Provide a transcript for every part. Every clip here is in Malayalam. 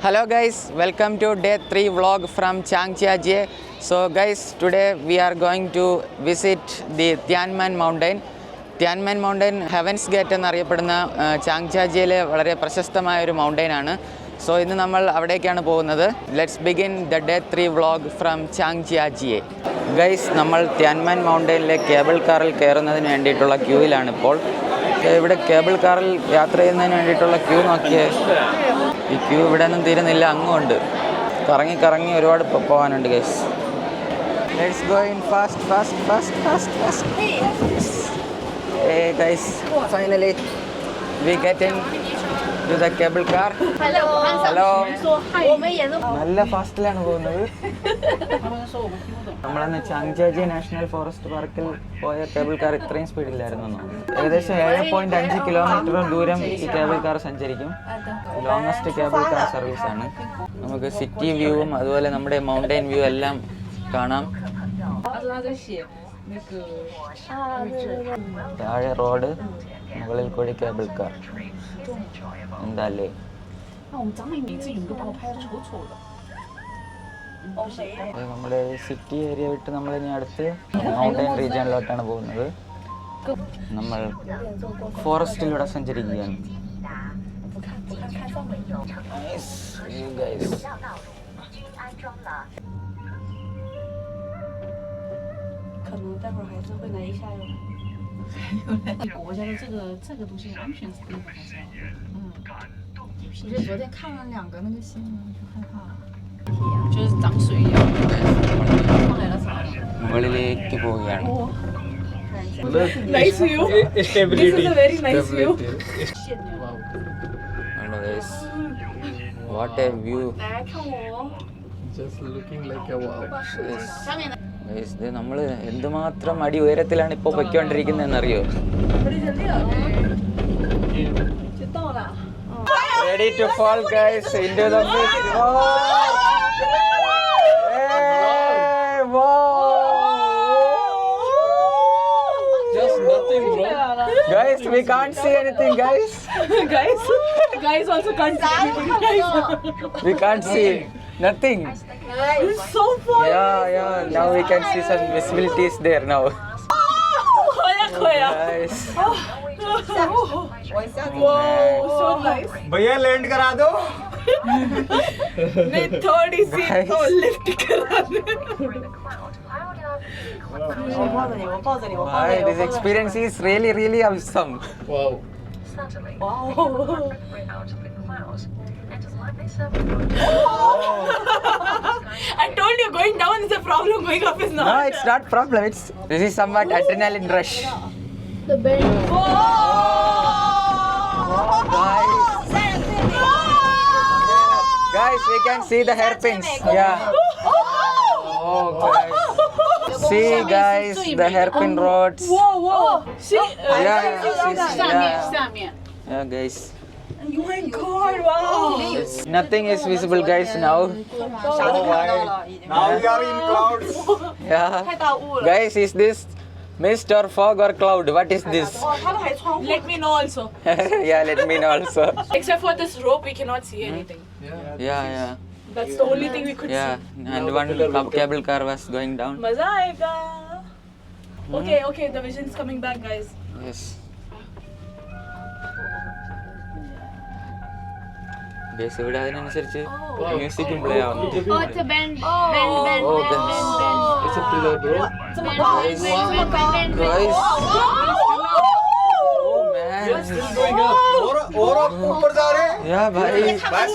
Hello guys, welcome to day 3 vlog from Changjiajie. So guys, today we are going to visit the Tianmen Mountain. Tianmen Mountain Heaven's Gate എന്നറിയപ്പെടുന്ന ചാങ്ജിയാജിയിലെ വളരെ പ്രശസ്തമായ ഒരു മൗണ്ടൈൻ ആണ്. സോ ഇന്ന് നമ്മൾ അവിടേക്കാണ് പോകുന്നത്. Let's begin the day 3 vlog from ചാങ്ജിയാജിയെ. ഗൈസ്, നമ്മൾ ടിയാൻമെൻ മൗണ്ടൈനിലെ കേബിൾ കാറിൽ കയറുന്നതിന് വേണ്ടിയിട്ടുള്ള ക്യൂവിലാണ് ഇപ്പോൾ. ഇവിടെ കേബിൾ കാറിൽ യാത്ര ചെയ്യുന്നതിന് വേണ്ടിയിട്ടുള്ള ക്യൂ നോക്കിയേ. ഈ ക്യൂ ഇവിടെ ഒന്നും തീരുന്നില്ല, അങ്ങുണ്ട്. കറങ്ങി കറങ്ങി ഒരുപാട് പോകാനുണ്ട് guys. Let's go in fast. Hey guys, finally we get in to the cable car. Hello. നല്ല ഫാസ്റ്റിലാണ് പോകുന്നത്. നമ്മളന്ന് ചാങ്ജിയാജി നാഷണൽ ഫോറസ്റ്റ് പാർക്കിൽ പോയ കേബിൾ കാർ ഇത്രയും സ്പീഡിലായിരുന്നു. ഏകദേശം 7.5 കിലോമീറ്റർ ദൂരം ഈ കേബിൾ കാർ സഞ്ചരിക്കും. ലോങ്ങസ്റ്റ് കേബിൾ കാർ സർവീസ് ആണ്. നമുക്ക് സിറ്റി വ്യൂവും അതുപോലെ നമ്മുടെ മൗണ്ടൈൻ വ്യൂ എല്ലാം കാണാം. താഴെ റോഡ്, മുകളിൽ കൂടി കേബിൾ കാർ. എന്താല്ലേ നമ്മുടെ സിറ്റി ഏരിയ വിട്ട് നമ്മളിനി അടുത്ത് മൗണ്ടൈൻ റീജിയനിലോട്ടാണ് പോകുന്നത്. നമ്മൾ ഫോറസ്റ്റിലൂടെ സഞ്ചരിക്കുകയാണ്.可能待会儿还是会来一下哟。国家的这个东西安全是不好像。我就昨天看了2个那个新闻，就害怕了。就是涨水一样。放来了啥？മുകളിലേക്ക് പോവുകയാണ്. Nice view. This is a very nice view. What a view. 来看我。Just looking like a wow. നമ്മൾ എന്തുമാത്രം അടി ഉയരത്തിലാണ് ഇപ്പോൾ പൊയ്ക്കൊണ്ടിരിക്കുന്നതെന്ന് അറിയോ? Ready to fall guys into the mist. Hey, wow. Just nothing bro. Guys, we can't see anything guys. Guys also can't see anything guys. We can't see nothing. It's so far. Yeah. Now we can see some visibilities there now. Guys. Wow, so nice. भैया लैंड करा दो. मैं थोड़ी सी तो लिफ्ट करा दे. This experience is really awesome. Wow. I told you going down is a problem, going up is not. No, it's not problem. This is somewhat adrenaline rush. The bend. Guys, we can see the hairpins. Yeah. Oh, guys. See, guys, the hairpin rods. Whoa. See? Yeah, guys. Oh my god, wow. Nothing is visible guys now. Now we are in clouds. Yeah. Guys, is this mist or fog or cloud? What is this? Let me know also. Yeah, let me know also. Except for this rope, we cannot see anything. Yeah. That's the only thing we could see. Yeah, and one cable car was going down. Maza aayega. Okay, the vision is coming back, guys. Yes. Guys, ഇവിടെ അതിനനുസരിച്ച് മ്യൂസിക്കും പ്ലേ ആവുന്നു. It's a bend. It's a pillar, bro. Guys. Oh man. और ऊपर जा रहे हैं. Yeah भाई.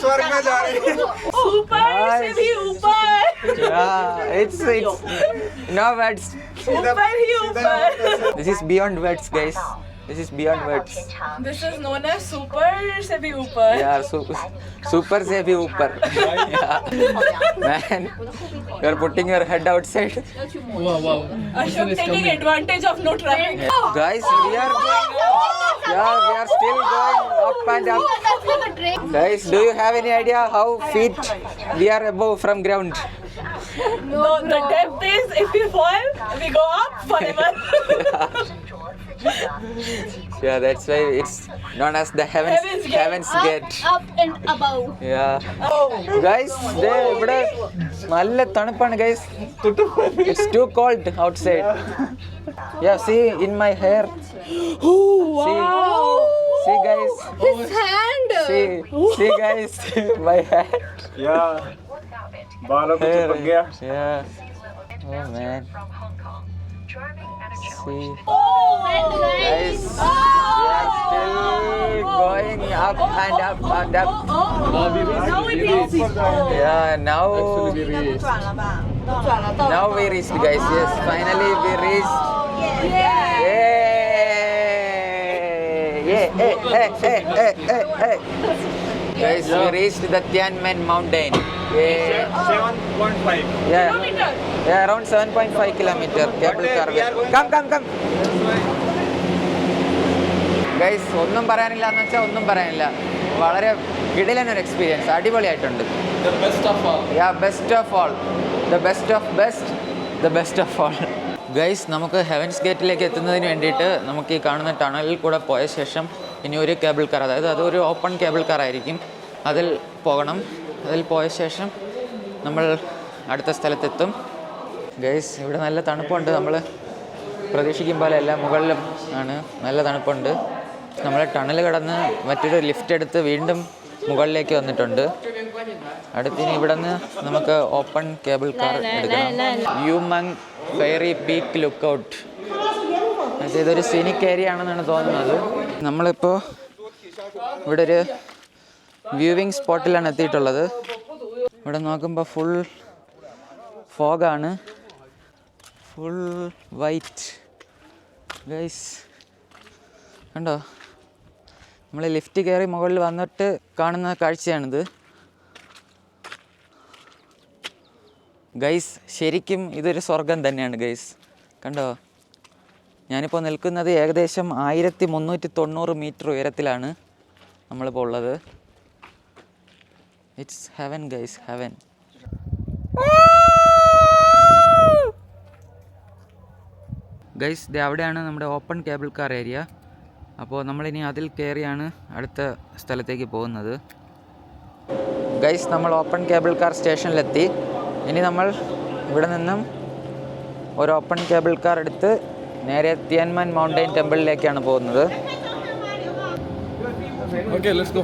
स्वर्ग में जा रहे हैं. ऊपर से भी ऊपर. Yeah, it's no words. ऊपर ही ऊपर. This is beyond words, guys. This is beyond words. This is known as super se bhi upar. Yeah, super se bhi upar. Yeah. Man, you are putting your head outside. Wow. Ashok taking advantage of no traffic. Yeah. Guys, we are still going up and up. Guys, do you have any idea how feet we are above from ground? No, the depth is if we fall, we go up forever. Yeah, that's why it's known as the Heaven's Gate. Up and above. Yeah. Guys, ഇവിടെ നല്ല തണുപ്പാണ് guys. It's too cold outside. Yeah, see in my hair. See guys. His hand. See guys, my hand. Yeah. बालों को चिपक गया. Yeah. Oh man. See. Guys, we are still going up and up and up. Now we reach. Yeah, now we reached, guys. Yes, finally we reached. Yeah. Hey. Guys, we reached the Tian Man Mountain. 7.5. Yeah, around 7.5 kilometer. Cable car. Come. Guys, ഒന്നും പറയാനില്ല എന്ന് വെച്ചാൽ ഒന്നും പറയാനില്ല. വളരെ കിടിലനൊരു എക്സ്പീരിയൻസ്, അടിപൊളിയായിട്ടുണ്ട്. The best of all. Yeah, best of all. The best of best. The best of all. Guys, നമുക്ക് ഹെവൻസ് ഗേറ്റിലേക്ക് എത്തുന്നതിന് വേണ്ടിയിട്ട് നമുക്ക് ഈ കാണുന്ന ടണലിൽ കൂടെ പോയ ശേഷം ഇനി ഒരു കേബിൾ കാർ, അതായത് അതൊരു ഓപ്പൺ കേബിൾ കാർ ആയിരിക്കും, അതിൽ പോകണം. അതിൽ പോയ ശേഷം നമ്മൾ അടുത്ത സ്ഥലത്തെത്തും. ഗൈസ്, ഇവിടെ നല്ല തണുപ്പുണ്ട്. നമ്മൾ പ്രതീക്ഷിക്കും പോലെ അല്ല, മുകളിലും ആണ്, നല്ല തണുപ്പുണ്ട്. നമ്മൾ ടണൽ കടന്ന് മറ്റൊരു ലിഫ്റ്റ് എടുത്ത് വീണ്ടും മുകളിലേക്ക് വന്നിട്ടുണ്ട്. അടുത്തിനി ഇവിടെ നിന്ന് നമുക്ക് ഓപ്പൺ കേബിൾ കാർ എടുക്കണം. യുമങ് ഫെയറി പീക്ക് ലുക്കൗട്ട്. ഇതൊരു സീനിക് ഏരിയ ആണെന്നാണ് തോന്നുന്നത്. നമ്മളിപ്പോൾ ഇവിടെ ഒരു വ്യൂവിങ് സ്പോട്ടിലാണ് എത്തിയിട്ടുള്ളത്. ഇവിടെ നോക്കുമ്പോൾ ഫുൾ ഫോഗാണ്, ഫുൾ വൈറ്റ്. ഗൈസ് കണ്ടോ, നമ്മൾ ലിഫ്റ്റ് കയറി മുകളിൽ വന്നിട്ട് കാണുന്ന കാഴ്ചയാണിത്. ഗൈസ്, ശരിക്കും ഇതൊരു സ്വർഗം തന്നെയാണ് ഗൈസ്. കണ്ടോ, ഞാനിപ്പോൾ നിൽക്കുന്നത് ഏകദേശം 1390 മീറ്റർ ഉയരത്തിലാണ് നമ്മളിപ്പോൾ ഉള്ളത്. It's heaven guys, heaven. Guys, ഇത് അവിടെയാണ് നമ്മുടെ ഓപ്പൺ കേബിൾ കാർ ഏരിയ. അപ്പോൾ നമ്മളിനി അതിൽ കയറിയാണ് അടുത്ത സ്ഥലത്തേക്ക് പോകുന്നത്. ഗൈസ്, നമ്മൾ ഓപ്പൺ കേബിൾ കാർ സ്റ്റേഷനിലെത്തി. ഇനി നമ്മൾ ഇവിടെ നിന്നും ഒരു ഓപ്പൺ കേബിൾ കാർ എടുത്ത് നേരെ തിയാൻമാൻ മൗണ്ടൈൻ ടെമ്പിളിലേക്കാണ് പോകുന്നത്. Okay, let's go.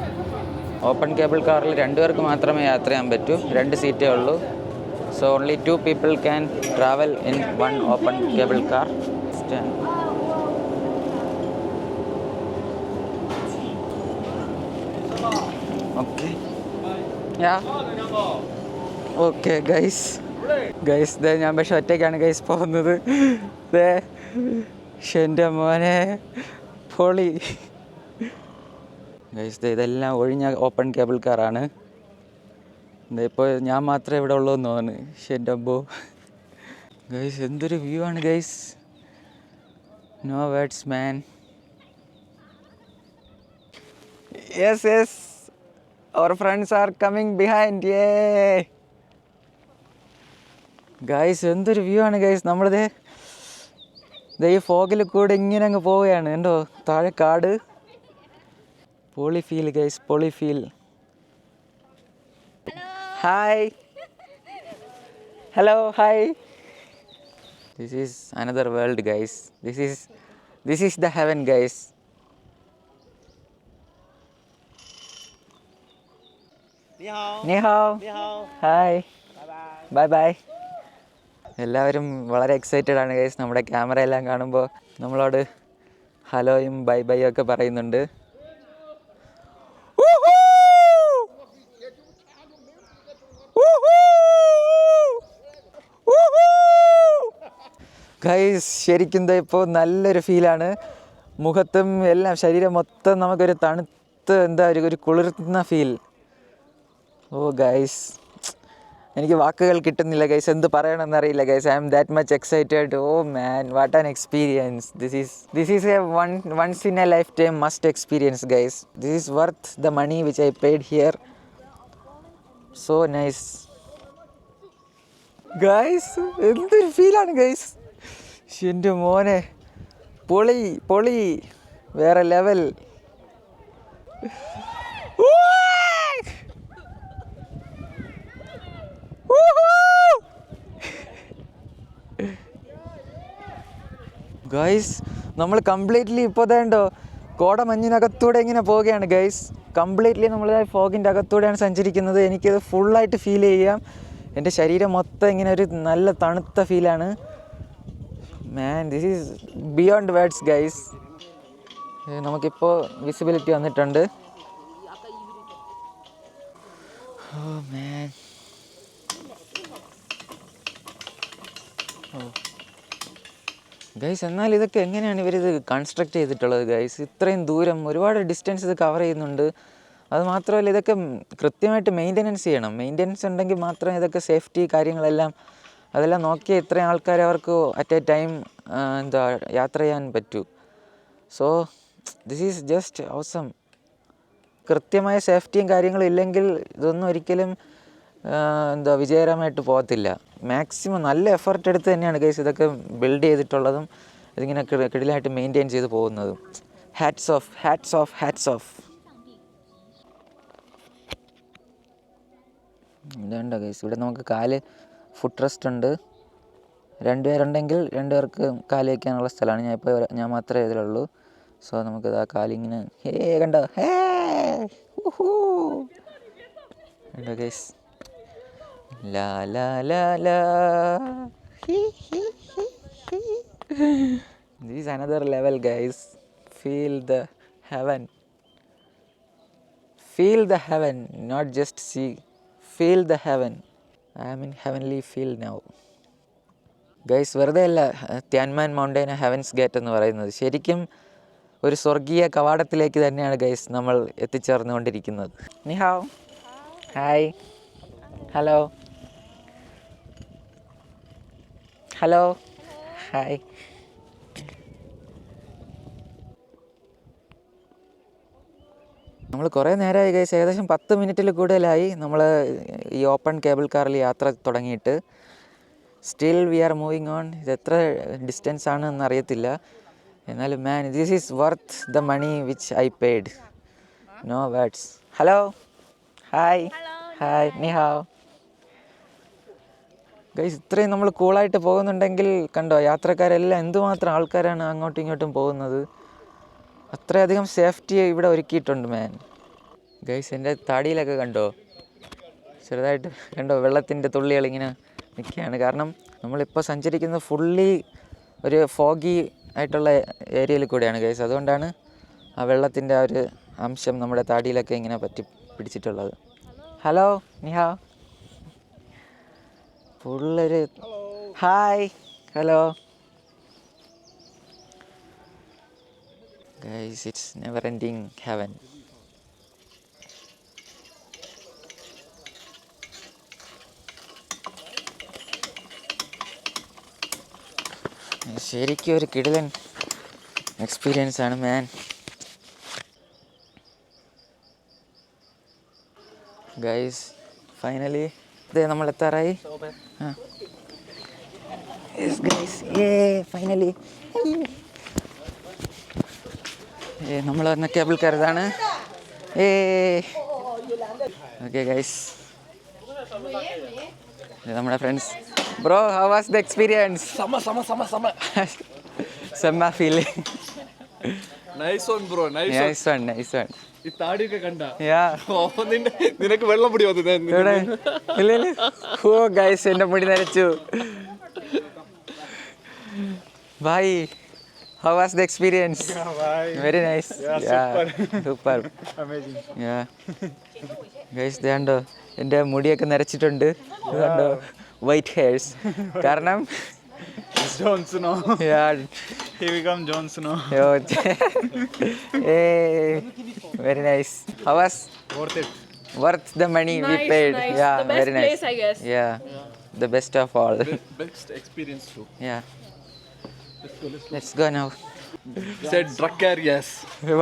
Open cable കാറിൽ 2 പേർക്ക് മാത്രമേ യാത്ര ചെയ്യാൻ പറ്റൂ, 2 സീറ്റേ ഉള്ളൂ. So only 2 people can travel in one open cable car. Okay. Yeah. Okay guys, ഞാൻ പക്ഷെ ഒറ്റയ്ക്കാണ് ഗൈസ് പോകുന്നത്. എൻ്റെ മോനെ പൊളി ഗൈസ്. ഇതെല്ലാം ഒഴിഞ്ഞ ഓപ്പൺ കേബിൾ കാറാണ്. ഇപ്പോൾ ഞാൻ മാത്രമേ ഇവിടെ ഉള്ളൂ എന്ന് തോന്നുന്നു. എൻ്റെ അബ്ബോ ഗൈസ്, എന്തൊരു വ്യൂ ആണ് guys. No words man. Yes, അവർ friends are coming behind. Guys, എന്തൊരു വ്യൂ ആണ് ഗൈസ്. നമ്മളിത് ഈ ഫോഗിൽ കൂടെ ഇങ്ങനെ അങ്ങ് പോവുകയാണ്. കണ്ടോ, താഴെ കാട്. പൊളി ഫീൽ ഗൈസ്, പൊളി feel. Hi, hello, hi. This is another world guys. This is the heaven guys. നീ ഹാവ്. Hi, bye bye. എല്ലാവരും വളരെ എക്സൈറ്റഡ് ആണ് ഗൈസ്. നമ്മുടെ ക്യാമറ എല്ലാം കാണുമ്പോൾ നമ്മളോട് ഹലോയും ബൈ ബൈ ഒക്കെ പറയുന്നുണ്ട്. ഗൈസ്, ശരിക്കും ഇപ്പോൾ നല്ലൊരു ഫീലാണ്. മുഖത്തും എല്ലാം, ശരീരം മൊത്തം നമുക്കൊരു തണുത്ത് ഒരു കുളിർന്ന ഫീൽ. ഓ ഗൈസ്, എനിക്ക് വാക്കുകൾ കിട്ടുന്നില്ല ഗൈസ്, എന്ത് പറയണമെന്നറിയില്ല guys. I am that much excited. Oh man, what an experience. This is a once in a lifetime must experience guys. This is worth the money which I paid here. So nice guys. എന്തൊരു ഫീലാണ് ഗൈസ്. എൻ്റെ മോനെ, പൊളി പൊളി വേറെ ലെവൽ. ഗൈസ് നമ്മൾ കംപ്ലീറ്റ്ലി ഇപ്പോൾ തേണ്ടോ കോടമഞ്ഞിനകത്തൂടെ ഇങ്ങനെ പോവുകയാണ് ഗൈസ്. കംപ്ലീറ്റ്ലി നമ്മൾ ഫോഗിൻ്റെ അകത്തൂടെയാണ് സഞ്ചരിക്കുന്നത്. എനിക്കത് ഫുള്ളായിട്ട് ഫീൽ ചെയ്യാം. എൻ്റെ ശരീരം മൊത്തം ഇങ്ങനെ ഒരു നല്ല തണുത്ത ഫീലാണ്. Man, this is beyond words guys. നമുക്കിപ്പോൾ വിസിബിലിറ്റി വന്നിട്ടുണ്ട്. ഓ മാൻ, ഗൈസ് എന്നാൽ ഇതൊക്കെ എങ്ങനെയാണ് ഇവരിത് കൺസ്ട്രക്ട് ചെയ്തിട്ടുള്ളത് ഗൈസ്? ഇത്രയും ദൂരം ഒരുപാട് ഡിസ്റ്റൻസ് ഇത് കവർ ചെയ്യുന്നുണ്ട്. അത് മാത്രമല്ല ഇതൊക്കെ കൃത്യമായിട്ട് മെയിൻ്റനൻസ് ചെയ്യണം. മെയിൻ്റനൻസ് ഉണ്ടെങ്കിൽ മാത്രമേ ഇതൊക്കെ സേഫ്റ്റി കാര്യങ്ങളെല്ലാം അതെല്ലാം നോക്കിയാൽ ഇത്രയും ആൾക്കാർ അവർക്ക് അറ്റ് എ ടൈം യാത്ര ചെയ്യാൻ പറ്റൂ. So this is just awesome. കൃത്യമായ സേഫ്റ്റിയും കാര്യങ്ങളും ഇല്ലെങ്കിൽ ഇതൊന്നും ഒരിക്കലും വിജയകരമായിട്ട് പോകത്തില്ല. മാക്സിമം നല്ല എഫർട്ട് എടുത്ത് തന്നെയാണ് ഗൈസ് ഇതൊക്കെ ബിൽഡ് ചെയ്തിട്ടുള്ളതും ഇതിങ്ങനെ കിടിലായിട്ട് മെയിൻറ്റെയിൻ ചെയ്ത് പോകുന്നതും. Hats off, hats off, hats off. ഇതുണ്ടോ ഗൈസ്, ഇവിടെ നമുക്ക് കാല് ഫുഡ് റെസ്റ്റ് ഉണ്ട്. 2 പേരുണ്ടെങ്കിൽ 2 പേർക്ക് കാല് വയ്ക്കാനുള്ള സ്ഥലമാണ്. ഞാൻ മാത്രമേ ഇതിലുള്ളൂ. സോ നമുക്കിത് ആ കാലിങ്ങനെ കണ്ടോ കണ്ടോ ഗൈസ്. ലാ ലാ ലാ ലാ this is another level guys. Feel the heaven, feel the heaven, not just see, feel the heaven. I am in heavenly feel now guys. വെറുതെ അല്ല ത്യാൻമാൻ മൗണ്ടൈൻ ഹെവൻസ് ഗേറ്റ് എന്ന് പറയുന്നത്. ശരിക്കും ഒരു സ്വർഗീയ കവാടത്തിലേക്ക് തന്നെയാണ് ഗൈസ് നമ്മൾ എത്തിച്ചേർന്നുകൊണ്ടിരിക്കുന്നത്. നീ have, hi, hello, hello, hi. നമ്മൾ കുറേ നേരമായി ഗൈസ്, ഏകദേശം 10 മിനിറ്റിൽ കൂടുതലായി നമ്മൾ ഈ ഓപ്പൺ കേബിൾ കാറിൽ യാത്ര തുടങ്ങിയിട്ട്. Still we are moving on. ഇത് എത്ര ഡിസ്റ്റൻസ് ആണെന്ന് അറിയത്തില്ല. എന്നാലും man, this is worth the money which I paid. No words. Hello, hi, hi, നീ ഹാവ്. ഗൈസ് ഇത്രയും നമ്മൾ കൂളായിട്ട് പോകുന്നുണ്ടെങ്കിൽ കണ്ടോ യാത്രക്കാരെല്ലാം എന്തുമാത്രം ആൾക്കാരാണ് അങ്ങോട്ടും ഇങ്ങോട്ടും പോകുന്നത്. അത്രയധികം സേഫ്റ്റി ഇവിടെ ഒരുക്കിയിട്ടുണ്ട് മാൻ. ഗൈസ് എൻ്റെ താടിയിലൊക്കെ കണ്ടോ ചെറുതായിട്ട് കണ്ടോ വെള്ളത്തിൻ്റെ തുള്ളികളിങ്ങനെ നിൽക്കുകയാണ്. കാരണം നമ്മളിപ്പോൾ സഞ്ചരിക്കുന്നത് ഫുള്ളി ഒരു ഫോഗി ആയിട്ടുള്ള ഏരിയയിൽ കൂടെയാണ് ഗൈസ്. അതുകൊണ്ടാണ് ആ വെള്ളത്തിൻ്റെ ആ ഒരു അംശം നമ്മുടെ താടിയിലൊക്കെ ഇങ്ങനെ പറ്റി പിടിച്ചിട്ടുള്ളത്. ഹലോ, നിഹാ, ഫുള്ളൊരു hi, hello guys. It's never ending heaven. ശരിക്കും ഒരു കിടിലൻ എക്സ്പീരിയൻസ് ആണ് മാൻ. ഗൈസ് ഫൈനലി ഇതേ നമ്മൾ എത്താറായി. ഫൈനലി നമ്മൾ വന്ന കേബിൾ കാർ ഇതാണ്. ഓക്കെ ഗൈസ്, നമ്മുടെ friends. Bro, how was the experience? സെമ്മ feeling. Nice one bro, nice one, nice one. ഈ താടിയൊക്കെ കണ്ട നിനക്ക് വെള്ളം പൊടി വന്നു. ഓ ഗൈസ്, എൻ്റെ മുടി നരച്ചു. Bye, how was the experience? Very nice. Super. Amazing. Guys, ഇതുണ്ടോ എൻ്റെ മുടിയൊക്കെ നരച്ചിട്ടുണ്ട്. ഇതുണ്ടോ വൈറ്റ് ഹെയർസ്. കാരണം Jon Snow. Here we come, Jon Snow. Very nice. How was? Worth it. Worth the money we paid. Nice. Yeah, The best very nice. place, I guess. Yeah, the best of all. Best experience too. Yeah. Let's go. Let's go now. Said Dracarius.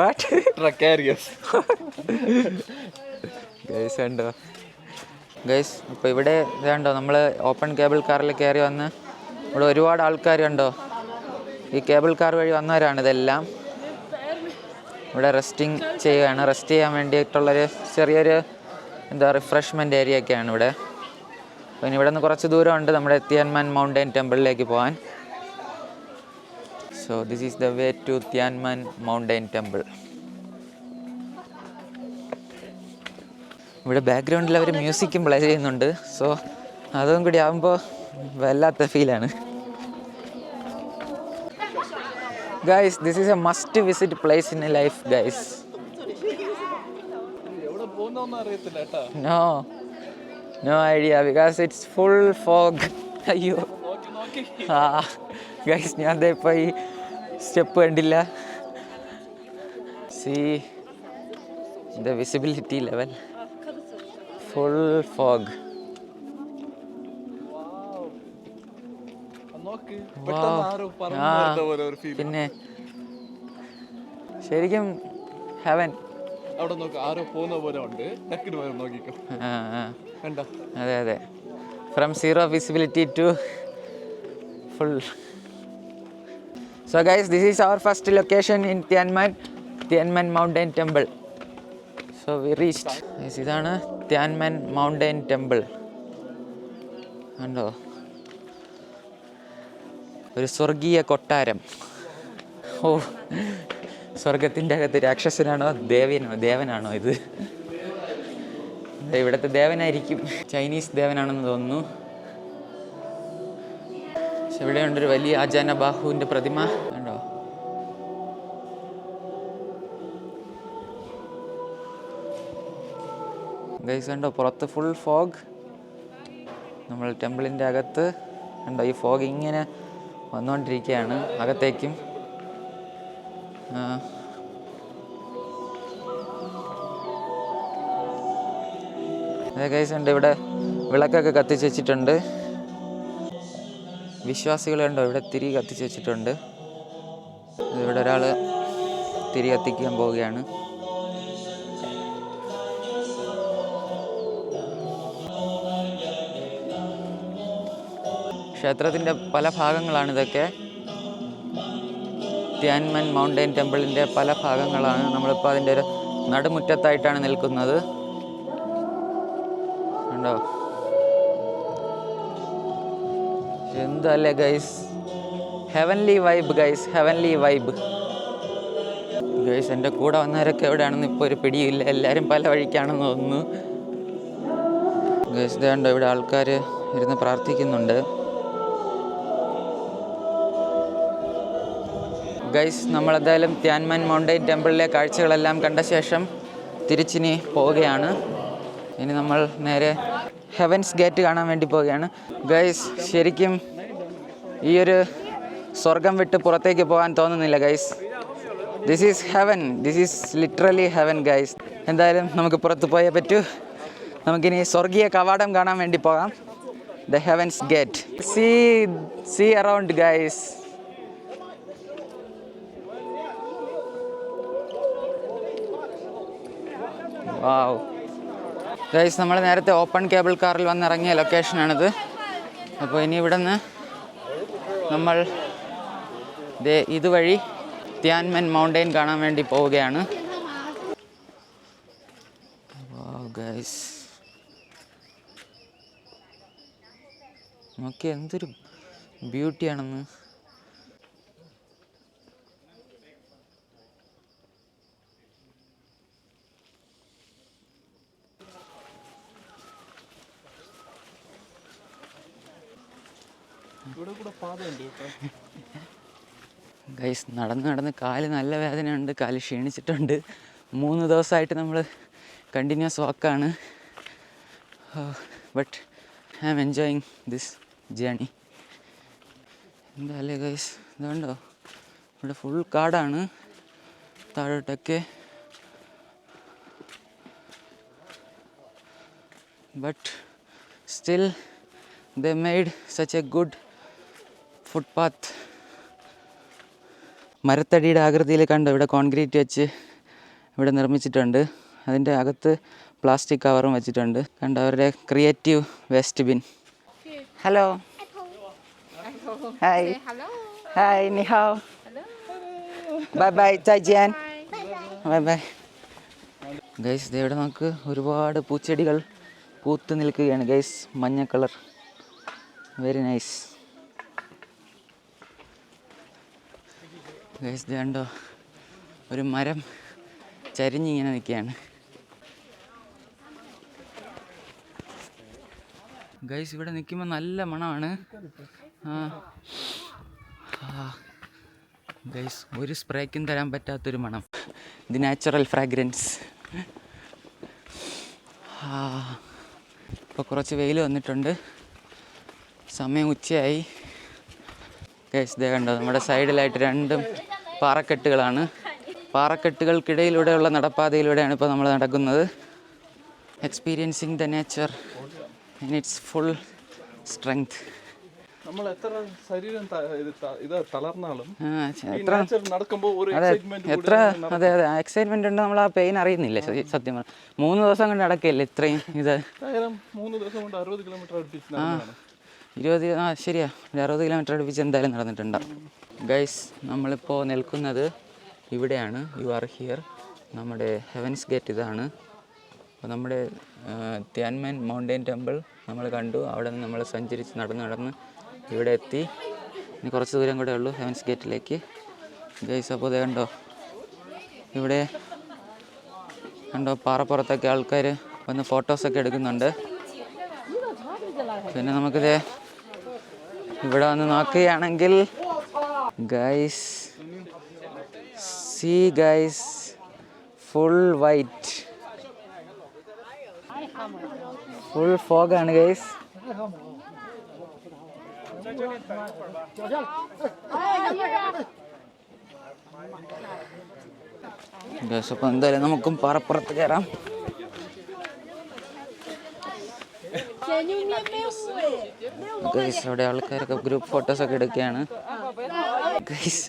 What? Dracarius. Guys ഉണ്ടോ ഗൈസ്, അപ്പോൾ ഇവിടെ ഇതുണ്ടോ നമ്മൾ ഓപ്പൺ കേബിൾ കാറിൽ കയറി വന്ന് ഇവിടെ ഒരുപാട് ആൾക്കാർ കണ്ടോ ഈ കേബിൾ കാർ വഴി വന്നവരാണ് ഇതെല്ലാം. ഇവിടെ റെസ്റ്റിംഗ് ചെയ്യുകയാണ്. റെസ്റ്റ് ചെയ്യാൻ വേണ്ടിയിട്ടുള്ളൊരു ചെറിയൊരു റിഫ്രഷ്മെൻറ്റ് ഏരിയ ഒക്കെയാണ് ഇവിടെ. പിന്നെ ഇവിടെ നിന്ന് കുറച്ച് ദൂരമുണ്ട് നമ്മുടെ തിയാൻമാൻ മൗണ്ടൻ ടെമ്പിളിലേക്ക് പോകാൻ. So this is the way to Tianmen mountain temple. ഇവിടെ ബാക്ക്ഗ്രൗണ്ടിൽ അവർ മ്യൂസിക്കും പ്ലേ ചെയ്യുന്നുണ്ട്. സോ അതും കൂടി ആകുമ്പോൾ വല്ലാത്ത ഫീലാണ്. Guys, this is a must visit place in a life guys. No idea because it's full fog. അയ്യോ ഗൈസ്, ഞാൻ ഇപ്പോൾ ഈ സ്റ്റെപ്പ് കണ്ടില്ല. See the visibility level, full fog. പിന്നെ ശരിക്കും ഹെവൻ. അവിടെ നോക്ക്, ആരോ പോകുന്ന പോലെ ഉണ്ട്. നോക്കിക്കോ. അതെ അതെ, from zero visibility to full. So guys, this is our first location in Tianmen mountain temple. So we reached. ഇതാണ് തിയാൻമാൻ മൗണ്ടൻ ടെമ്പിൾ. കണ്ടോ, ഒരു സ്വർഗീയ കൊട്ടാരം. ഓ, സ്വർഗത്തിൻ്റെ അകത്ത് രാക്ഷസനാണോ ദേവനാണോ ഇത്? ഇവിടുത്തെ ദേവനായിരിക്കും, ചൈനീസ് ദേവനാണെന്ന് തോന്നുന്നു. പക്ഷെ ഇവിടെയുണ്ടൊരു വലിയ ആജാന ബാഹുവിൻ്റെ പ്രതിമ. കണ്ടോ, ഗൈസ് കണ്ടോ, പുറത്ത് ഫുൾ ഫോഗ്. നമ്മൾ ടെമ്പിളിൻ്റെ അകത്ത് കണ്ടോ, ഈ ഫോഗ് ഇങ്ങനെ വന്നുകൊണ്ടിരിക്കുകയാണ് അകത്തേക്കും. അതെ ഗൈസ്, ഉണ്ട് ഇവിടെ വിളക്കൊക്കെ കത്തിച്ച് വെച്ചിട്ടുണ്ട്. വിശ്വാസികളുണ്ടോ, ഇവിടെ തിരി കത്തിച്ച് വെച്ചിട്ടുണ്ട്. ഇവിടെ ഒരാൾ തിരി കത്തിക്കാൻ പോവുകയാണ്. ക്ഷേത്രത്തിൻ്റെ പല ഭാഗങ്ങളാണ് ഇതൊക്കെ. തിയാൻമാൻ മൗണ്ടൻ ടെമ്പിളിൻ്റെ പല ഭാഗങ്ങളാണ്. നമ്മളിപ്പോൾ അതിൻ്റെ ഒരു നടുമുറ്റത്തായിട്ടാണ് നിൽക്കുന്നത്. കണ്ടോ, എന്തല്ലേ guys, heavenly vibe guys, heavenly vibe guys. എൻ്റെ കൂടെ വന്നവരൊക്കെ എവിടെയാണെന്ന് ഇപ്പോൾ ഒരു പിടിയില്ല. എല്ലാവരും പല വഴിക്കാണെന്ന് തോന്നുന്നു ഗൈസ്. ഇതുണ്ടോ, ഇവിടെ ആൾക്കാർ ഇരുന്ന് പ്രാർത്ഥിക്കുന്നുണ്ട്. ഗൈസ്, നമ്മളെന്തായാലും തിയാൻമാൻ മൗണ്ടൻ ടെമ്പിളിലെ കാഴ്ചകളെല്ലാം കണ്ട ശേഷം തിരിച്ചിനി പോവുകയാണ്. ഇനി നമ്മൾ നേരെ ഹെവൻസ് ഗേറ്റ് കാണാൻ വേണ്ടി പോവുകയാണ്. ഗൈസ്, ശരിക്കും ഈ ഒരു സ്വർഗം വിട്ട് പുറത്തേക്ക് പോകാൻ തോന്നുന്നില്ല guys. This is heaven, this is literally heaven guys. എന്തായാലും നമുക്ക് പുറത്ത് പോയേ പറ്റൂ. നമുക്കിനി സ്വർഗീയ കവാടം കാണാൻ വേണ്ടി പോകാം. The heavens gate. See around guys. Wow guys, നമ്മൾ നേരത്തെ ഓപ്പൺ കേബിൾ കാറിൽ വന്നിറങ്ങിയ ലൊക്കേഷനാണിത്. അപ്പോൾ ഇനി ഇവിടെ നിന്ന് നമ്മൾ ഇതുവഴി തിയാൻമാൻ മൗണ്ടൻ കാണാൻ വേണ്ടി പോവുകയാണ്. വാവ് ഗൈസ്, നോക്കി എന്തൊരു ബ്യൂട്ടിയാണെന്ന്. ഗൈസ്, നടന്ന് കാല് നല്ല വേദനയുണ്ട്, കാല് ക്ഷീണിച്ചിട്ടുണ്ട്. 3 ദിവസമായിട്ട് നമ്മൾ കണ്ടിന്യൂസ് വാക്കാണ്. But I am enjoying this journey. എന്താ അല്ലേ ഗൈസ്, ഇതുണ്ടോ, ഇവിടെ ഫുൾ കാടാണ് താഴോട്ടൊക്കെ. But still they made such a good footpath. മരത്തടിയുടെ ആകൃതിയിൽ കണ്ടോ, ഇവിടെ കോൺക്രീറ്റ് വെച്ച് ഇവിടെ നിർമ്മിച്ചിട്ടുണ്ട്. അതിൻ്റെ അകത്ത് പ്ലാസ്റ്റിക് കവറും വെച്ചിട്ടുണ്ട്. കണ്ടോ, അവരുടെ creative waste bin. Hello, hi. Hi നിഹാവ്. ബൈ ബൈ ചാച്ചിയാൻ. Bye bye. ഗൈസ് ഇവിടെ നമുക്ക് ഒരുപാട് പൂച്ചെടികൾ പൂത്ത് നിൽക്കുകയാണ് ഗൈസ്. മഞ്ഞ കളർ, വെരി നൈസ് ഗൈസ്. ഇത് കണ്ടോ, ഒരു മരം ചരിഞ്ഞിങ്ങനെ നിൽക്കുകയാണ് ഗൈസ്. ഇവിടെ നിൽക്കുമ്പോൾ നല്ല മണമാണ്. ഗൈസ് ഒരു സ്പ്രേക്കും തരാൻ പറ്റാത്തൊരു മണം. The natural fragrance. ഇപ്പോൾ കുറച്ച് വെയിൽ വന്നിട്ടുണ്ട്, സമയം ഉച്ചയായി ഗൈസ്. ഇതേ കണ്ടോ, നമ്മുടെ സൈഡിലായിട്ട് രണ്ടും പാറക്കെട്ടുകളാണ്. പാറക്കെട്ടുകൾക്കിടയിലൂടെയുള്ള നടപ്പാതയിലൂടെയാണ് ഇപ്പോൾ നമ്മൾ നടക്കുന്നത്. Experiencing the nature in its full strength. നമ്മൾ എത്ര ശരീരം തളർന്നാലും അതെ എക്സൈറ്റ്മെന്റ് ഉണ്ട്. നമ്മൾ ആ പെയിൻ അറിയുന്നില്ല സത്യം പറഞ്ഞാൽ. 3 ദിവസം കൊണ്ട് നടക്കുകയല്ലേ ഇത്രയും. ഇത് 3 ദിവസം കൊണ്ട് 60 കിലോമീറ്റർ അടുപ്പിച്ച്. 20 ശരിയാ, 60 കിലോമീറ്റർ അടുപ്പിച്ച് എന്തായാലും നടന്നിട്ടുണ്ടാവും ഗൈസ്. നമ്മളിപ്പോൾ നിൽക്കുന്നത് ഇവിടെയാണ്. You are here. നമ്മുടെ ഹെവൻസ് ഗേറ്റ് ഇതാണ്. അപ്പോൾ നമ്മുടെ ത്യാൻമെൻ മൗണ്ടൻ ടെമ്പിൾ നമ്മൾ കണ്ടു. അവിടെ നിന്ന് നമ്മൾ സഞ്ചരിച്ച് നടന്ന് ഇവിടെ എത്തി. ഇനി കുറച്ച് ദൂരം കൂടെ ഉള്ളൂ ഹെവൻസ് ഗേറ്റിലേക്ക് ഗൈസ്. അപ്പോൾ ഇത് കണ്ടോ, ഇവിടെ കണ്ടോ പാറപ്പുറത്തൊക്കെ ആൾക്കാർ വന്ന് ഫോട്ടോസൊക്കെ എടുക്കുന്നുണ്ട്. പിന്നെ നമുക്കിത് ഇവിടെ വന്ന് നോക്കുകയാണെങ്കിൽ guys, see guys, full white, full ഫോഗാണ് ഗൈസ്. ഗൈസ് അപ്പോൾ എന്തായാലും നമുക്കും പാറപ്പുറത്ത് കയറാം. ഗൈസ് അവിടെ ആൾക്കാരൊക്കെ ഗ്രൂപ്പ് ഫോട്ടോസൊക്കെ എടുക്കുകയാണ് ഗൈസ്.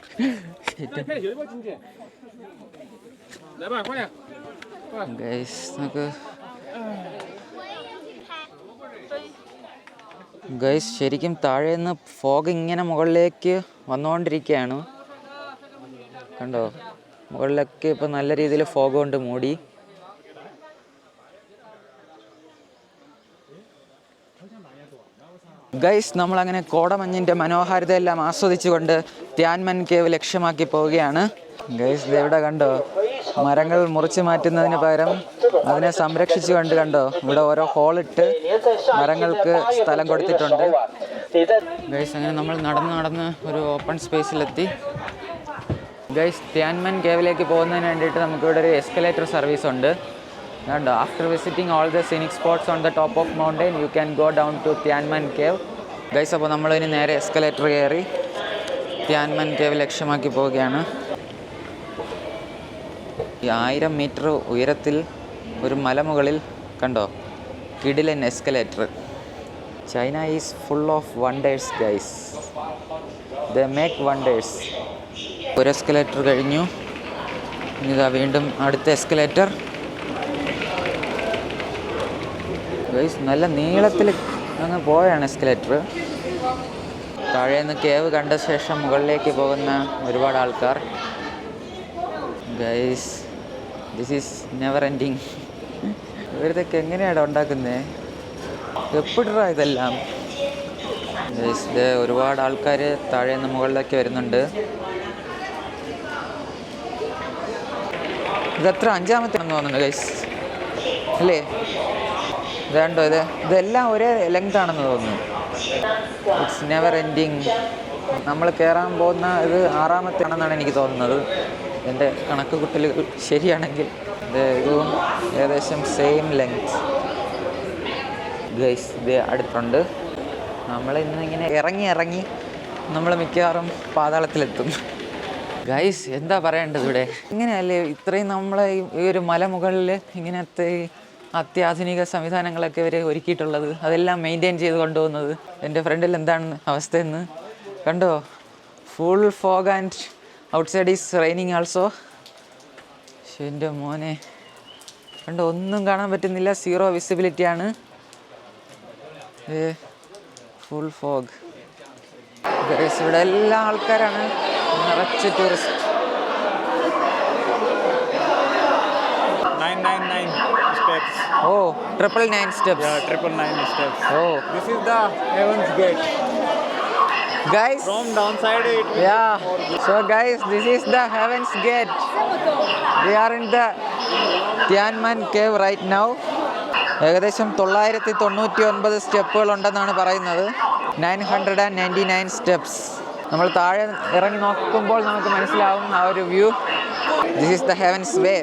ഗൈസ് നമുക്ക് ഗൈസ് ശരിക്കും താഴെ നിന്ന് ഫോഗ് ഇങ്ങനെ മുകളിലേക്ക് വന്നുകൊണ്ടിരിക്കുകയാണ്. കണ്ടോ, മുകളിലൊക്കെ ഇപ്പോൾ നല്ല രീതിയിൽ ഫോഗ് കൊണ്ട് മൂടി. ഗൈസ് നമ്മളങ്ങനെ കോടമഞ്ഞിൻ്റെ മനോഹാരിതയെല്ലാം ആസ്വദിച്ചുകൊണ്ട് ത്യാൻമൻ കേവ് ലക്ഷ്യമാക്കി പോവുകയാണ് ഗൈസ്. ഇവിടെ കണ്ടോ, മരങ്ങൾ മുറിച്ച് മാറ്റുന്നതിന് പകരം അതിനെ സംരക്ഷിച്ചുകൊണ്ട് കണ്ടോ ഇവിടെ ഓരോ ഹോളിട്ട് മരങ്ങൾക്ക് സ്ഥലം കൊടുത്തിട്ടുണ്ട് ഗൈസ്. അങ്ങനെ നമ്മൾ നടന്ന് ഒരു ഓപ്പൺ സ്പേസിലെത്തി ഗൈസ്. ത്യാൻമൻ കേവിലേക്ക് പോകുന്നതിന് വേണ്ടിയിട്ട് നമുക്കിവിടെ ഒരു എസ്കലേറ്റർ സർവീസ് ഉണ്ട് കണ്ടോ. After visiting all the scenic spots on the top of mountain you can go down to Tianmen cave guys. അപ്പോൾ നമ്മളിനി നേരെ എസ്കലേറ്റർ കയറി ത്യാൻമൻ കേവ് ലക്ഷ്യമാക്കി പോവുകയാണ്. ഈ 1000 മീറ്റർ ഉയരത്തിൽ ഒരു മലമുകളിൽ കണ്ടോ കിടിലൻ escalator. China is full of wonders guys. The make wonders. ഒരു എസ്കലേറ്റർ കഴിഞ്ഞു, ഇതാ വീണ്ടും അടുത്ത എസ്കലേറ്റർ ഗൈസ്. നല്ല നീളത്തിൽ അങ്ങ് പോയാണ് എസ്കലേറ്റർ. താഴേന്ന് കേവ് കണ്ട ശേഷം മുകളിലേക്ക് പോകുന്ന ഒരുപാട് ആൾക്കാർ guys. This is never ending. ഇവരിതൊക്കെ എങ്ങനെയാണ് ഉണ്ടാക്കുന്നത്? എപ്പോഴാ ഇതെല്ലാം ഗൈസ്? ഇത് ഒരുപാട് ആൾക്കാർ താഴെ നിന്ന് മുകളിലേക്ക് വരുന്നുണ്ട്. ഇതെത്ര 5ാമത്തെയാണെന്ന് തോന്നുന്നുണ്ട് ഗൈസ്, അല്ലേ? ഇതുണ്ടോ, ഇതെല്ലാം ഒരേ ലെങ്ത് ആണെന്ന് തോന്നുന്നു. It's never ending. നമ്മൾ കയറാൻ പോകുന്ന ഇത് 6ാമത്തെ ആണെന്നാണ് എനിക്ക് തോന്നുന്നത്, എൻ്റെ കണക്ക് കൂട്ടലുകൾ ശരിയാണെങ്കിൽ. ഇതും ഏകദേശം സെയിം ലെങ്ത് ഗൈസ്. ഇത് അടുത്തുണ്ട്. നമ്മൾ ഇന്നിങ്ങനെ ഇറങ്ങി നമ്മൾ മിക്കവാറും പാതാളത്തിലെത്തും ഗൈസ്. എന്താ പറയേണ്ടത് ഇവിടെ? ഇങ്ങനെയല്ലേ ഇത്രയും നമ്മളെ ഈ ഒരു മലമുകളിൽ ഇങ്ങനത്തെ അത്യാധുനിക സംവിധാനങ്ങളൊക്കെ ഇവർ ഒരുക്കിയിട്ടുള്ളത്, അതെല്ലാം മെയിൻറ്റെയിൻ ചെയ്ത് കൊണ്ടുപോകുന്നത്. എൻ്റെ ഫ്രണ്ടിൽ എന്താണ് അവസ്ഥയെന്ന് കണ്ടോ. Full fog and outside is raining also. എൻ്റെ മോനെ കണ്ടോ, ഒന്നും കാണാൻ പറ്റുന്നില്ല. 0 വിസിബിലിറ്റിയാണ്. ഫുൾ ഫോഗ് ഗൈസ് ഇവിടെ എല്ലാ ആൾക്കാരാണ്, നിറച്ച് tourist. 999 steps. Oh, 999 steps. Yeah, 999 steps. Oh, This is the Heaven's Gate. guys. From downside it will Yeah. So guys, this is the Heaven's Gate. We are in the Tianman Cave right now. ഏകദേശം 999 സ്റ്റെപ്പുകൾ ഉണ്ടെന്നാണ് പറയുന്നത്. 999 സ്റ്റെപ്സ്. നമ്മൾ താഴെ ഇറങ്ങി നോക്കുമ്പോൾ നമുക്ക് മനസ്സിലാവും ആ ഒരു view. This is the heaven's way,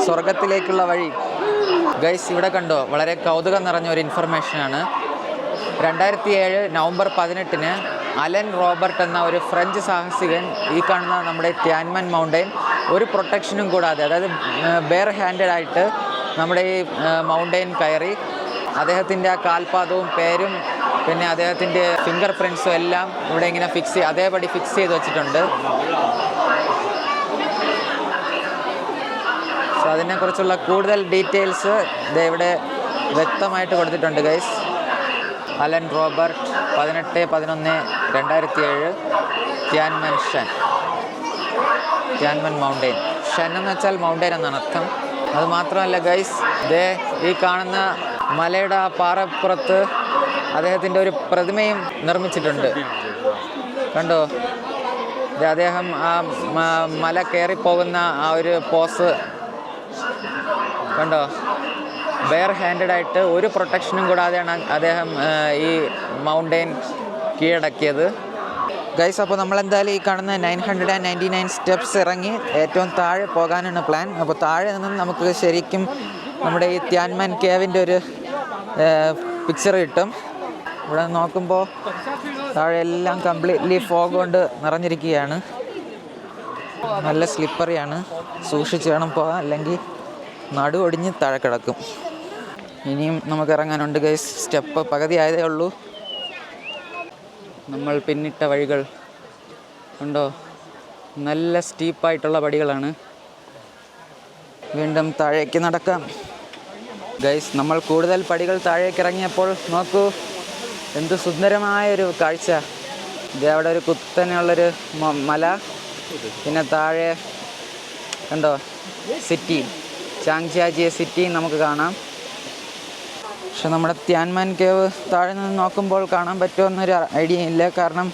സ്വർഗത്തിലേക്കുള്ള വഴി. ഗൈസ് ഇവിടെ കണ്ടോ, വളരെ കൗതുകം നിറഞ്ഞ ഒരു ഇൻഫർമേഷനാണ്. 2007 നവംബർ 18 അലൻ റോബർട്ട് എന്ന ഒരു ഫ്രഞ്ച് സാഹസികൻ ഈ കാണുന്ന നമ്മുടെ ത്യാൻമൻ മൗണ്ടൈൻ ഒരു പ്രൊട്ടക്ഷനും കൂടാതെ, അതായത് ബെയർ ഹാൻഡഡ് ആയിട്ട് നമ്മുടെ ഈ മൗണ്ടൈൻ കയറി. അദ്ദേഹത്തിൻ്റെ ആ കാൽപാദവും പേരും പിന്നെ അദ്ദേഹത്തിൻ്റെ ഫിംഗർ പ്രിൻസും എല്ലാം ഇവിടെ ഇങ്ങനെ അതേപടി ഫിക്സ് ചെയ്ത് വെച്ചിട്ടുണ്ട്. സോ അതിനെക്കുറിച്ചുള്ള കൂടുതൽ ഡീറ്റെയിൽസ് ഇവിടെ വ്യക്തമായിട്ട് കൊടുത്തിട്ടുണ്ട് guys. Alan Robert 18/11/2007 Tianmen mountain. ഷൻ എന്ന് വെച്ചാൽ മൗണ്ടൈൻ എന്നാണ് അർത്ഥം. അതുമാത്രമല്ല ഗൈസ്, ഈ കാണുന്ന മലയുടെ ആ പാറപ്പുറത്ത് അദ്ദേഹത്തിൻ്റെ ഒരു പ്രതിമയും നിർമ്മിച്ചിട്ടുണ്ട്. കണ്ടോ, അദ്ദേഹം ആ മല കയറിപ്പോകുന്ന ആ ഒരു പോസ് കണ്ടോ. ബെയർ ഹാൻഡഡ് ആയിട്ട് ഒരു പ്രൊട്ടക്ഷനും കൂടാതെയാണ് അദ്ദേഹം ഈ മൗണ്ടൈൻ കീഴടക്കിയത്. ഗൈസ്, അപ്പോൾ നമ്മളെന്തായാലും ഈ കാണുന്ന 999 സ്റ്റെപ്സ് ഇറങ്ങി ഏറ്റവും താഴെ പോകാനാണ് പ്ലാൻ. അപ്പോൾ താഴെ നിന്നും നമുക്ക് ശരിക്കും നമ്മുടെ ഈ ത്യാൻമൻ കേവിൻ്റെ ഒരു പിക്ചർ കിട്ടും. ഇവിടെ നോക്കുമ്പോൾ താഴെ എല്ലാം കംപ്ലീറ്റ്ലി ഫോഗ് കൊണ്ട് നിറഞ്ഞിരിക്കുകയാണ്. നല്ല സ്ലിപ്പറിയാണ്, സൂക്ഷിച്ച് വേണം പോകാൻ, അല്ലെങ്കിൽ നടു ഒടിഞ്ഞ് താഴെ കിടക്കും. ഇനിയും നമുക്ക് ഇറങ്ങാനുണ്ട് ഗൈസ്. സ്റ്റെപ്പ് പകുതി ആയതേ ഉള്ളൂ. നമ്മൾ പിന്നിട്ട വഴികൾ ഉണ്ടോ, നല്ല സ്റ്റീപ്പായിട്ടുള്ള പടികളാണ്. വീണ്ടും താഴേക്ക് നടക്കാം ഗൈസ്. നമ്മൾ കൂടുതൽ പടികൾ താഴേക്ക് ഇറങ്ങിയപ്പോൾ നോക്കൂ, എന്ത് സുന്ദരമായൊരു കാഴ്ച. ഇത് അവിടെ ഒരു കുത്തനെയുള്ളൊരു മല, പിന്നെ താഴെ കണ്ടോ സിറ്റി, ചാങ്ജിയാജിയ സിറ്റി നമുക്ക് കാണാം. പക്ഷെ നമ്മുടെ ത്യാൻമൻ കേവ് താഴെ നിന്ന് നോക്കുമ്പോൾ കാണാൻ പറ്റുമെന്നൊരു ഐഡിയ ഇല്ല, കാരണം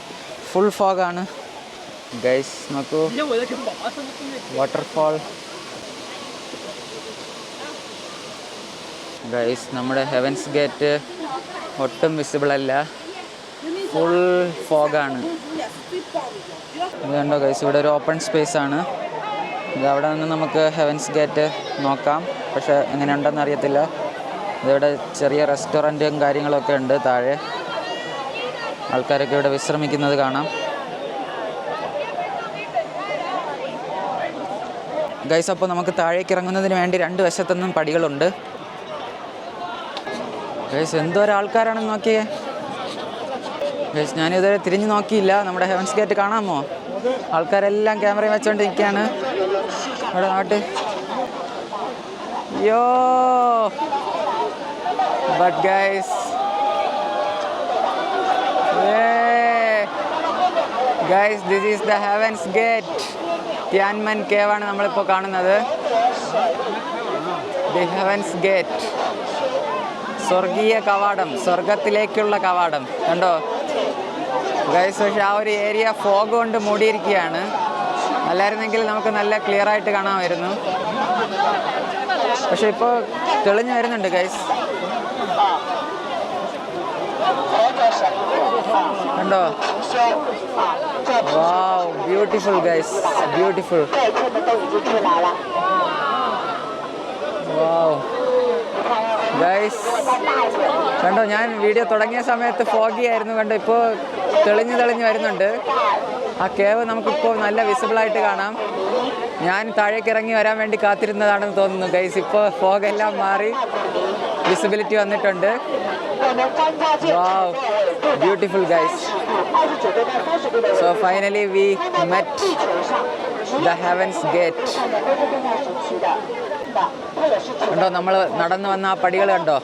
ഫുൾ ഫോഗാണ് ഗൈസ്. നോക്കൂ, വാട്ടർഫാൾ ഗൈസ്. നമ്മുടെ ഹെവൻസ് ഗേറ്റ് ഒട്ടും വിസിബിൾ അല്ല, ഫുൾ ഫോഗാണ്. ഇത് കണ്ടോ ഗൈസ്, ഇവിടെ ഒരു ഓപ്പൺ സ്പേസ് ആണ്. ഇത് അവിടെ നിന്ന് നമുക്ക് ഹെവൻസ് ഗേറ്റ് നോക്കാം, പക്ഷെ എങ്ങനെയുണ്ടെന്ന് അറിയത്തില്ല. ഇതിവിടെ ചെറിയ റെസ്റ്റോറൻറ്റും കാര്യങ്ങളൊക്കെ ഉണ്ട് താഴെ. ആൾക്കാരൊക്കെ ഇവിടെ വിശ്രമിക്കുന്നത് കാണാം. ഗൈസ്, അപ്പോൾ നമുക്ക് താഴേക്ക് ഇറങ്ങുന്നതിന് വേണ്ടി രണ്ട് വശത്തുനിന്നും പടികളുണ്ട്. ഗൈസ്, എന്തോരം ആൾക്കാരാണെന്ന് നോക്കിയേ ഗൈസ്. ഞാനിതുവരെ തിരിഞ്ഞു നോക്കിയില്ല. നമ്മുടെ ഹെവൻസ് ഗേറ്റ് കാണാമോ? ആൾക്കാരെല്ലാം ക്യാമറയും വെച്ചുകൊണ്ടിരിക്കുകയാണ് അവിടെ നാട്ട്. Yo but guys, guys, this is the heavens gate. Tianmen കേവാണ് നമ്മളിപ്പോൾ കാണുന്നത്. ദി ഹെവൻസ് ഗേറ്റ്, സ്വർഗീയ കവാടം, സ്വർഗത്തിലേക്കുള്ള കവാടം. കണ്ടോ ഗൈസ്? പക്ഷേ ആ ഒരു ഏരിയ ഫോഗ് കൊണ്ട് മൂടിയിരിക്കുകയാണ്. അല്ലായിരുന്നെങ്കിൽ നമുക്ക് നല്ല ക്ലിയർ ആയിട്ട് കാണാമായിരുന്നു. പക്ഷെ ഇപ്പോൾ തെളിഞ്ഞു വരുന്നുണ്ട് ഗൈസ്. കണ്ടോ? Wow, beautiful guys, beautiful. Wow guys, കണ്ടോ? ഞാൻ വീഡിയോ തുടങ്ങിയ സമയത്ത് ഫോഗി ആയിരുന്നു, കണ്ടോ? ഇപ്പോൾ തെളിഞ്ഞ് വരുന്നുണ്ട്. ആ കേവ് നമുക്കിപ്പോൾ നല്ല വിസിബിളായിട്ട് കാണാം. ഞാൻ താഴേക്ക് ഇറങ്ങി വരാൻ വേണ്ടി കാത്തിരുന്നതാണെന്ന് തോന്നുന്നു ഗൈസ്. ഇപ്പോൾ ഫോഗെല്ലാം മാറി വിസിബിലിറ്റി വന്നിട്ടുണ്ട്. Wow, beautiful guys. So finally we met the heavens gate. കണ്ടോ, നമ്മൾ നടന്നു വന്ന ആ പടികൾ കണ്ടോ?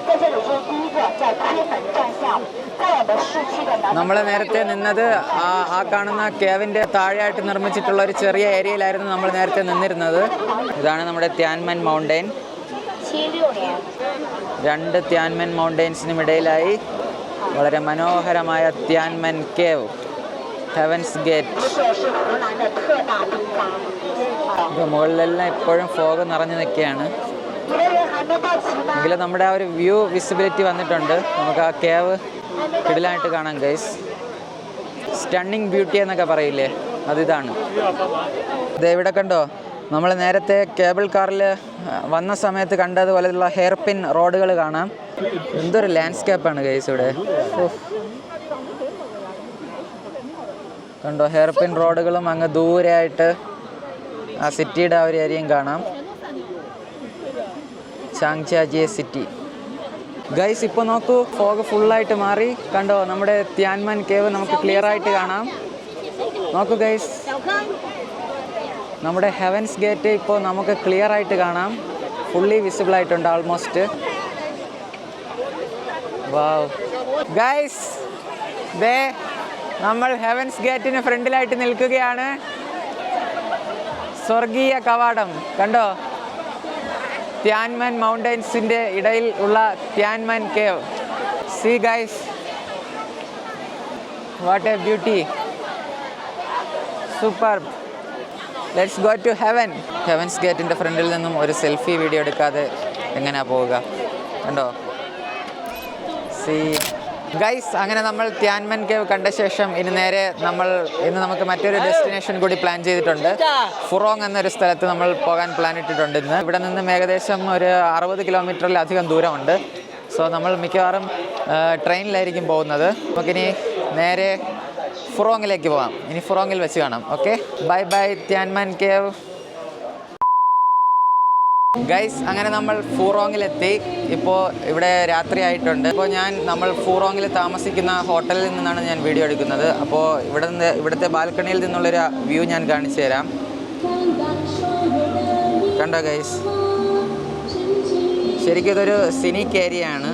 നമ്മൾ നേരത്തെ നിന്നത് ആ കാണുന്ന കേവിൻ്റെ താഴെയായിട്ട് നിർമ്മിച്ചിട്ടുള്ള ഒരു ചെറിയ ഏരിയയിലായിരുന്നു നമ്മൾ നേരത്തെ നിന്നിരുന്നത്. ഇതാണ് നമ്മുടെ ത്യാൻമെൻ മൗണ്ടെയിൻ. 2 ത്യാൻമെൻ മൗണ്ടെയിൻസിനും ഇടയിലായി വളരെ മനോഹരമായ ത്യാൻമെൻ കേവ്, ഹെവൻസ് ഗേറ്റ്. മുകളിലെല്ലാം ഇപ്പോഴും ഫോഗ് നിറഞ്ഞു നിൽക്കുകയാണ്. എങ്കിലും നമ്മുടെ ആ ഒരു വ്യൂ വിസിബിലിറ്റി വന്നിട്ടുണ്ട്. നമുക്ക് ആ കേവ് കിടിലായിട്ട് കാണാം ഗൈസ്. സ്റ്റണ്ണിങ് ബ്യൂട്ടി എന്നൊക്കെ പറയില്ലേ, അതിതാണ്. ഇത് ഇവിടെ കണ്ടോ, നമ്മൾ നേരത്തെ കേബിൾ കാറിൽ വന്ന സമയത്ത് കണ്ടതുപോലെയുള്ള ഹെയർ പിൻ റോഡുകൾ കാണാം. എന്തൊരു ലാൻഡ്സ്കേപ്പാണ് ഗൈസ് ഇവിടെ. കണ്ടോ, ഹെയർ പിൻ റോഡുകളും അങ്ങ് ദൂരെയായിട്ട് ആ സിറ്റിയുടെ ആ ഒരു ഏരിയയും കാണാം. ചാങ്ജിയാജിയെ സിറ്റി. ഗൈസ് ഇപ്പോൾ നോക്കൂ, ഫോഗ് ഫുള്ളായിട്ട് മാറി. കണ്ടോ, നമ്മുടെ ത്യാൻമെൻ കേവ് നമുക്ക് ക്ലിയർ ആയിട്ട് കാണാം. നോക്കൂ ഗൈസ്, നമ്മുടെ ഹെവൻസ് ഗേറ്റ് ഇപ്പോൾ നമുക്ക് ക്ലിയർ ആയിട്ട് കാണാം. ഫുള്ളി വിസിബിൾ ആയിട്ടുണ്ട് ആൾമോസ്റ്റ്. വാവ് ഗൈസ്, ദേ നമ്മൾ ഹെവൻസ് ഗേറ്റിന് ഫ്രണ്ടിലായിട്ട് നിൽക്കുകയാണ്. സ്വർഗീയ കവാടം കണ്ടോ, ത്യാൻമെൻ മൗണ്ടെയിൻസിൻ്റെ ഇടയിൽ ഉള്ള Tianmen cave. See guys, what a beauty, super. Let's go to heaven. Heaven's ഗേറ്റിൻ്റെ ഫ്രണ്ടിൽ നിന്നും ഒരു സെൽഫി വീഡിയോ എടുക്കാതെ എങ്ങനെയാണ് പോവുക? കണ്ടോ, സീ ഗൈസ്. അങ്ങനെ നമ്മൾ ത്യാൻമെൻ കേവ് കണ്ട ശേഷം ഇനി നേരെ ഇന്ന് നമുക്ക് മറ്റൊരു ഡെസ്റ്റിനേഷൻ കൂടി പ്ലാൻ ചെയ്തിട്ടുണ്ട്. ഫുറോങ് എന്നൊരു സ്ഥലത്ത് നമ്മൾ പോകാൻ പ്ലാൻ ഇട്ടിട്ടുണ്ട് ഇന്ന്. ഇവിടെ നിന്നും ഏകദേശം ഒരു 60 കിലോമീറ്ററിലധികം ദൂരമുണ്ട്. സോ നമ്മൾ മിക്കവാറും ട്രെയിനിലായിരിക്കും പോകുന്നത്. നമുക്കിനി നേരെ ഫുറോങ്ങിലേക്ക് പോകാം. ഇനി ഫുറോങ്ങിൽ വെച്ച് കാണാം. Okay, bye bye Tianmen cave. Guys, അങ്ങനെ നമ്മൾ ഫുറോങ്ങിലെത്തി. ഇപ്പോൾ ഇവിടെ രാത്രി ആയിട്ടുണ്ട്. ഇപ്പോൾ നമ്മൾ ഫുറോങ്ങിൽ താമസിക്കുന്ന ഹോട്ടലിൽ നിന്നാണ് ഞാൻ വീഡിയോ എടുക്കുന്നത്. അപ്പോൾ ഇവിടുത്തെ ബാൽക്കണിയിൽ നിന്നുള്ളൊരു വ്യൂ ഞാൻ കാണിച്ചു തരാം. കണ്ടോ ഗൈസ്, ശരിക്കും ഇതൊരു സിനിക് ഏരിയ ആണ്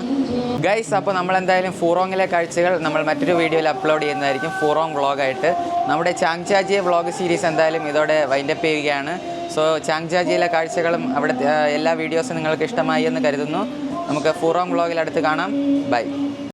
ഗൈസ്. അപ്പോൾ നമ്മൾ എന്തായാലും ഫുറോങ്ങിലെ കാഴ്ചകൾ നമ്മൾ മറ്റൊരു വീഡിയോയിൽ അപ്ലോഡ് ചെയ്യുന്നതായിരിക്കും, ഫുറോങ് വ്ളോഗായിട്ട്. നമ്മുടെ ചാങ്ജിയാജിയെ വ്ളോഗ് സീരീസ് എന്തായാലും ഇതോടെ വൈൻഡപ്പ് ചെയ്യുകയാണ്. സോ ചാങ്ജിയാജിയിലെ കാഴ്ചകളും അവിടെ എല്ലാ വീഡിയോസും നിങ്ങൾക്ക് ഇഷ്ടമായി എന്ന് കരുതുന്നു. നമുക്ക് ഫുറോങ് വ്ളോഗിൽ അടുത്ത് കാണാം. ബൈ.